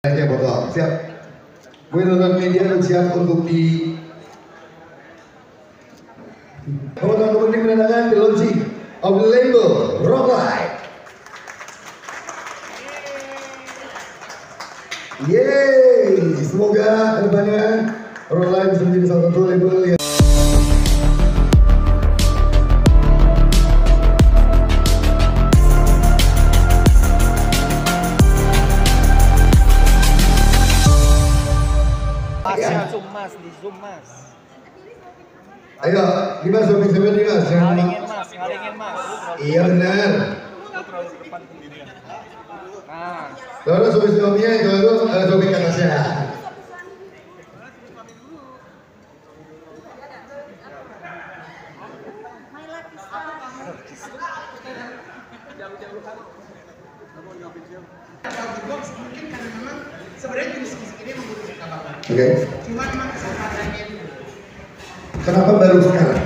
Oke, potong. Siap. Rekan media siap untuk di teman-teman ini menandakan the launching of the label Rocklight. Yeay, semoga kedepannya Rocklight bisa menjadi salah satu label yang di Zoom mas. Ayo, gimana sobat di mas? Ngalingin mas. Iya benar. Nah. Lalu sobat-sobatnya itu sobat ke atasnya. Mungkin karena memang sebenarnya jenis musik ini membutuhkan kabar. Oke. Cuma memang kesempatannya dulu. Kenapa baru sekarang?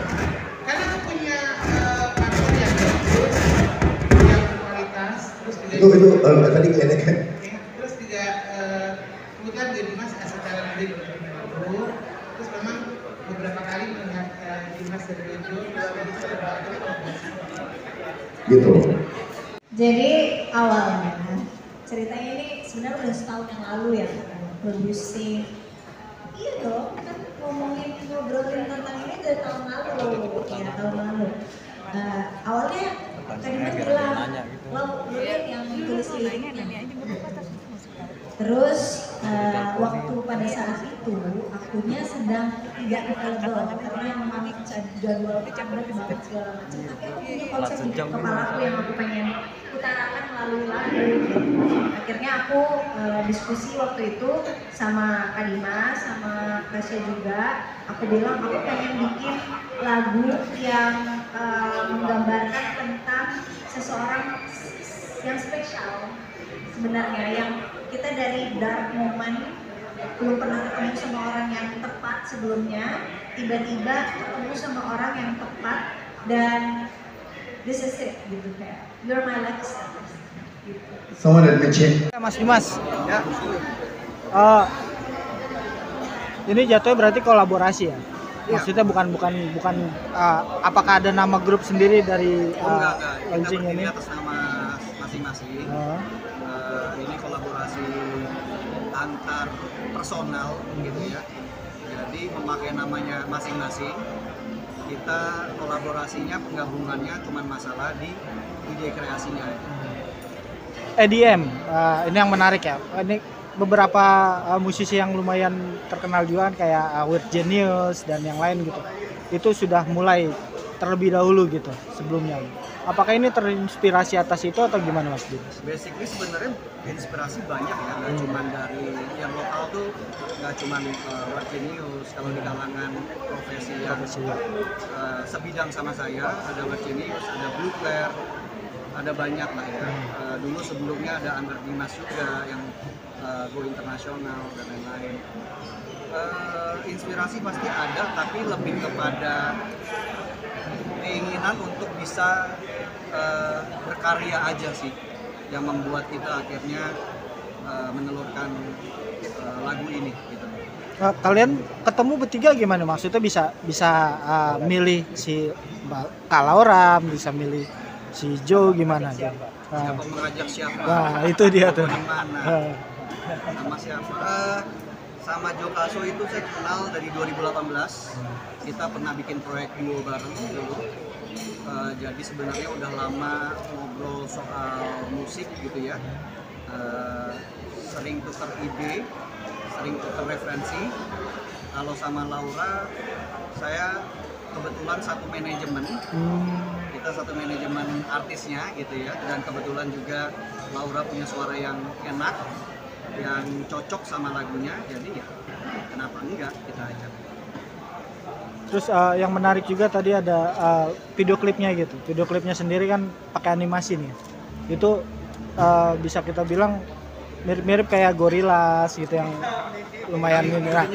Karena aku punya partner yang bagus, yang berkualitas, terus juga Tadi kayaknya kan. terus juga kebetulan juga Dimas asal dalam negeri dulu. Terus memang beberapa kali melihat Dimas dari Bejo, begitu berbagi Gitu. Jadi awalnya ceritanya ini sebenarnya udah setahun yang lalu ya, producing. Iya dong, kan ngobrolin tentang ini dari tahun lalu, ya tahun lalu. Awalnya tadi Mas bilang, lo yang tulis liriknya. Terus waktu pada saat itu akunya sedang tidak available karena memang jadwal padat banget segala macam. Tapi aku punya konsep di kepala aku yang aku pengen utarakan melalui lagu. Akhirnya aku diskusi waktu itu sama Kak Dimas, sama Tasya juga. Aku bilang aku pengen bikin lagu yang menggambarkan tentang seseorang yang spesial sebenarnya, yang kita dari dark moment belum pernah ketemu sama orang yang tepat sebelumnya, tiba-tiba ketemu sama orang yang tepat dan this is it gitu, kayak you're my lucky star gitu. Sama dan Mece. Mas Dimas. Ya. Ini jatuhnya berarti kolaborasi ya? Maksudnya bukan apakah ada nama grup sendiri dari launching ini? Atas nama masing-masing. Ini kolaborasi antar personal gitu ya. Jadi memakai namanya masing-masing. Kita kolaborasinya, penggabungannya cuma masalah di ide kreasinya. EDM, ini yang menarik ya. Ini beberapa musisi yang lumayan terkenal juga kan, kayak Weird Genius dan yang lain gitu. Itu sudah mulai terlebih dahulu gitu sebelumnya. Apakah ini terinspirasi atas itu atau gimana Mas Dimas? Basically sebenarnya inspirasi banyak ya, nggak cuma dari yang lokal tuh, nggak cuma Weird Genius. Kalau di kalangan profesi yang sebidang sama saya, ada Weird Genius, ada Blue Flare, ada banyak lah ya. Dulu sebelumnya ada Under Dimas juga yang go internasional dan lain-lain. Inspirasi pasti ada, tapi lebih kepada keinginan untuk bisa berkarya aja sih yang membuat kita akhirnya menelurkan lagu ini gitu. Kalian ketemu bertiga gimana? Maksudnya bisa milih si Kak Laura, bisa milih si Joe gimana? Siapa mengajak siapa? Nah, itu dia tuh. Mana? Sama siapa? Sama Joe Kaso itu saya kenal dari 2018. Kita pernah bikin proyek duo bareng dulu. Jadi sebenarnya udah lama ngobrol soal musik gitu ya. Sering tukar ide, sering tukar referensi. Kalau sama Laura, saya kebetulan satu manajemen. Kita satu manajemen artisnya gitu ya. Dan kebetulan juga Laura punya suara yang enak, yang cocok sama lagunya. Jadi ya kenapa enggak kita ajak. Terus yang menarik juga tadi ada video klipnya gitu. Video klipnya sendiri kan pakai animasi nih. Itu bisa kita bilang mirip-mirip kayak Gorillaz gitu yang lumayan ini. Nah,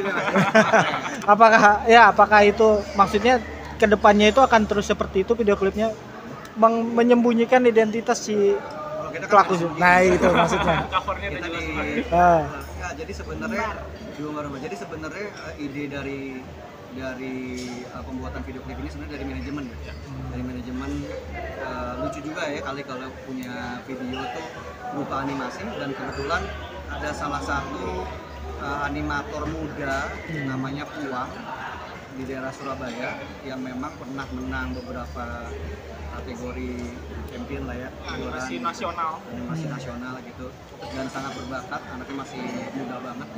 apakah itu maksudnya kedepannya itu akan terus seperti itu video klipnya menyembunyikan identitas si pelaku? Nah itu maksudnya. Kita di jadi sebenarnya jadi sebenarnya ide dari pembuatan video klip ini sebenarnya dari manajemen ya. Dari manajemen lucu juga ya kali kalau punya video tuh berupa animasi, dan kebetulan ada salah satu animator muda namanya Puang di daerah Surabaya yang memang pernah menang beberapa kategori champion lah ya, animasi nasional gitu, dan sangat berbakat, anaknya masih muda banget.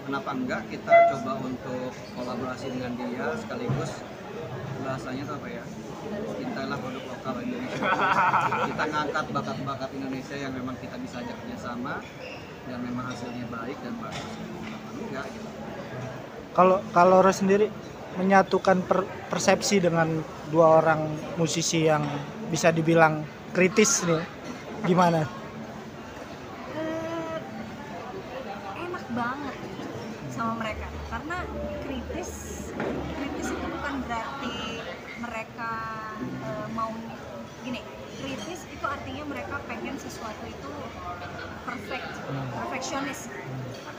Kenapa enggak kita coba untuk kolaborasi dengan dia, sekaligus bahasanya tuh apa ya, cintailah produk lokal Indonesia. Kita ngangkat bakat-bakat Indonesia yang memang kita bisa ajak kerjasama dan memang hasilnya baik dan bagus. Kenapa enggak gitu. Kalau Ros sendiri menyatukan persepsi dengan dua orang musisi yang bisa dibilang kritis nih, gimana? Enak banget sama mereka, karena kritis itu bukan berarti mereka mau gini. Kritis itu artinya mereka pengen sesuatu itu perfeksionis.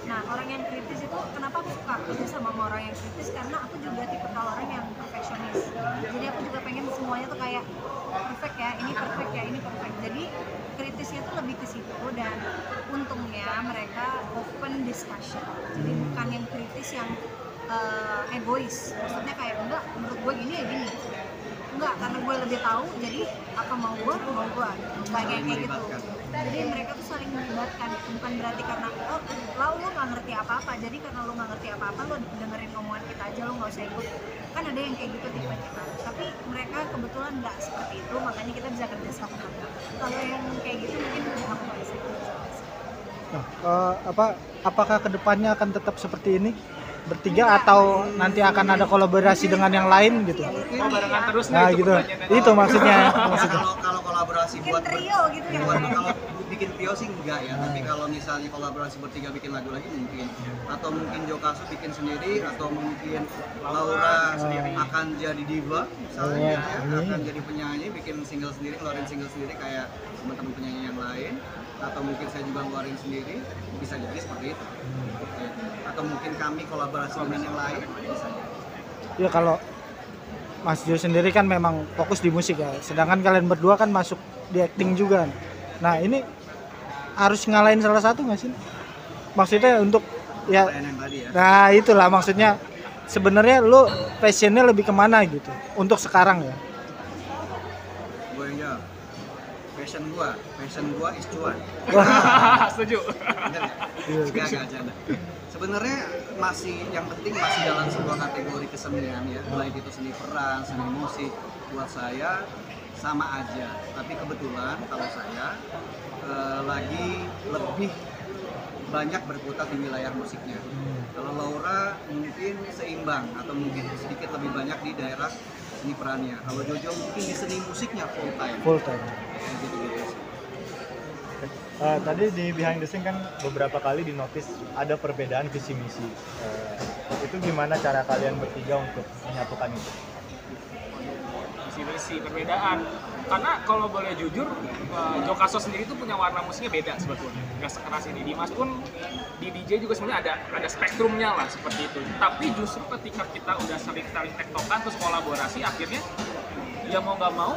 Nah, orang yang kritis itu, kenapa aku suka kerja sama orang yang kritis, karena aku juga tipe orang yang perfeksionis. Jadi aku juga pengen semuanya tuh kayak perfect ya, ini perfect ya, ini perfect. Jadi kritisnya tuh lebih ke situ, dan untungnya mereka open discussion. Jadi bukan yang kritis yang egois. Maksudnya kayak enggak, menurut gue gini ya gini. Enggak, karena gue lebih tahu, jadi apa mau gue enggak kayak gitu. Jadi mereka tuh saling melibatkan, bukan berarti karena lo nggak ngerti apa-apa, jadi karena lo nggak ngerti apa-apa lo dengerin omongan kita aja, lo nggak usah ikut. Kan ada yang kayak gitu tipe-tipe, tapi mereka kebetulan nggak seperti itu, makanya kita bisa kerja sama. Kalau yang kayak gitu mungkin aku nggak bisa. Nah, apakah kedepannya akan tetap seperti ini bertiga, atau nanti akan ada kolaborasi dengan yang lain gitu? barengan terus Nah itu gitu, pertanyaannya. itu maksudnya. Kalau kolaborasi Bikin buat trio gitu ya. kalau bikin trio sih enggak ya, tapi kalau misalnya kolaborasi bertiga bikin lagu lagi mungkin, atau mungkin Jokasu bikin sendiri, atau mungkin Laura akan jadi diva misalnya ya, akan jadi penyanyi, bikin single sendiri, keluarin single sendiri kayak teman-teman penyanyi yang lain, atau mungkin saya juga ngeluarin sendiri, bisa jadi seperti itu. Atau mungkin kami kolaborasi dengan yang lain, bisa jadi. Ya kalau Mas Jo sendiri kan memang fokus di musik ya, sedangkan kalian berdua kan masuk di acting juga. Nah ini harus ngalahin salah satu nggak sih? Maksudnya untuk ya, Yang tadi ya. nah itulah maksudnya sebenarnya lu passionnya lebih kemana gitu untuk sekarang ya? Gue yang jawab. Passion gua is cuan. Setuju. Enggak canda. Sebenarnya yang penting masih dalam sebuah kategori kesenian ya, baik itu seni peran, seni musik, buat saya sama aja. Tapi kebetulan kalau saya lagi lebih banyak berkutat di wilayah musiknya. Kalau Laura mungkin seimbang atau mungkin sedikit lebih banyak di daerah seni perannya. Kalau Jojo mungkin di seni musiknya full time. Gitu-gitu sih. Tadi di behind the scene kan beberapa kali dinotis ada perbedaan visi misi. Itu gimana cara kalian bertiga untuk menyatukan itu? Visi perbedaan, karena kalau boleh jujur, Jokaso sendiri tuh punya warna musiknya beda sebetulnya, nggak sekeras ini. Dimas pun di DJ juga sebenarnya ada spektrumnya lah seperti itu. Tapi justru ketika kita udah sering tektokan terus kolaborasi, akhirnya ya mau nggak mau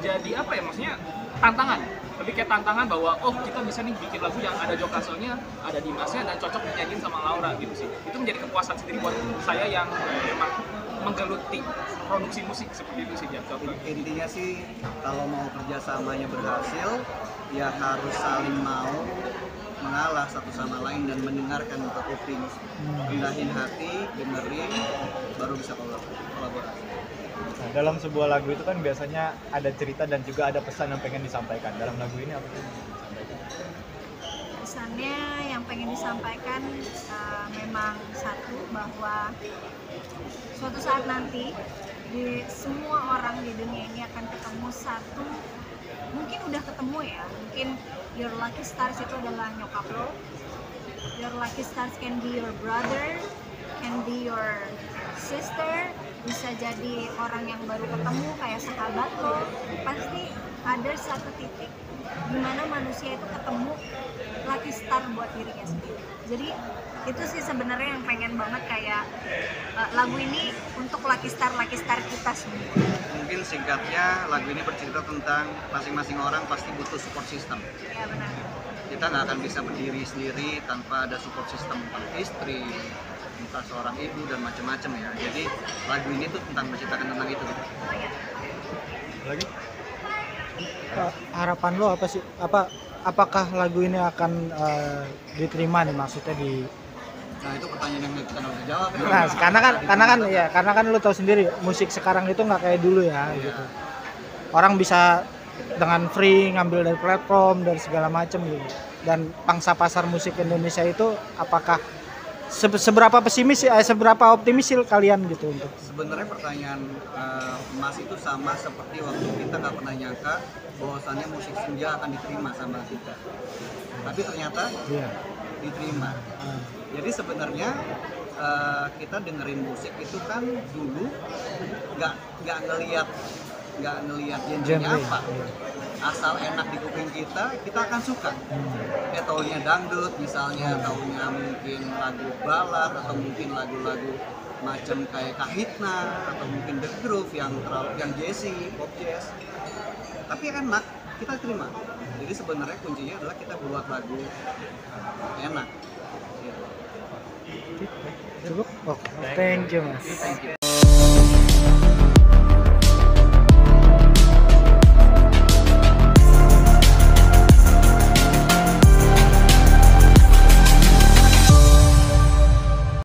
jadi apa ya, maksudnya tantangan. Lebih kayak tantangan bahwa kita bisa nih bikin lagu yang ada Jokasonya, ada Dimasnya, dan cocok dinyanyiin sama Laura gitu sih. Itu menjadi kepuasan sendiri buat saya yang memang menggeluti produksi musik seperti itu sih. Intinya sih kalau mau kerjasamanya berhasil ya harus saling mau mengalah satu sama lain dan mendengarkan untuk kuping, rendahin hati, dengerin, baru bisa kolaborasi. Nah, dalam sebuah lagu itu kan biasanya ada cerita dan juga ada pesan yang pengen disampaikan. Dalam lagu ini apa yang pengen disampaikan? Pesannya yang pengen disampaikan memang satu, bahwa suatu saat nanti di semua orang di dunia ini akan ketemu satu, mungkin udah ketemu ya, mungkin your lucky stars itu adalah nyokap lo, your lucky stars can be your brother, can be your sister, bisa jadi orang yang baru ketemu kayak sahabat lo. Pasti ada satu titik di mana manusia itu ketemu lucky star buat dirinya sendiri. Jadi itu sih sebenarnya yang pengen banget kayak lagu ini untuk lucky star kita semua. Mungkin singkatnya lagu ini bercerita tentang masing-masing orang pasti butuh support system. Ya benar. Kita nggak akan bisa berdiri sendiri tanpa ada support system, entah istri, entah seorang ibu dan macam-macam ya. Jadi lagu ini tuh tentang menceritakan tentang itu. Oh ya. Lagi? Harapan lo apa sih? Apakah lagu ini akan diterima nih, maksudnya di Nah itu pertanyaan yang kita nggak bisa jawab. Nah, karena kan lu tahu sendiri musik sekarang itu nggak kayak dulu ya gitu. Orang bisa dengan free ngambil dari platform dan segala macam gitu. Dan pangsa pasar musik Indonesia itu apakah seberapa pesimis seberapa optimis sih kalian gitu untuk? Sebenarnya pertanyaan Mas itu sama seperti waktu kita nggak pernah nyangka bahwasannya musik senja akan diterima sama kita. Tapi ternyata diterima. Jadi sebenarnya kita dengerin musik itu kan dulu nggak ngelihat genrenya apa. Asal enak di kuping kita akan suka. Taunya dangdut misalnya, taunya mungkin lagu balad atau mungkin lagu-lagu macam kayak Kahitna atau mungkin The Groove yang jazzy, pop jazz. Tapi enak, kita terima. Jadi sebenarnya kuncinya adalah kita buat lagu enak. Cukup? Oh, thank you Mas. Thank you.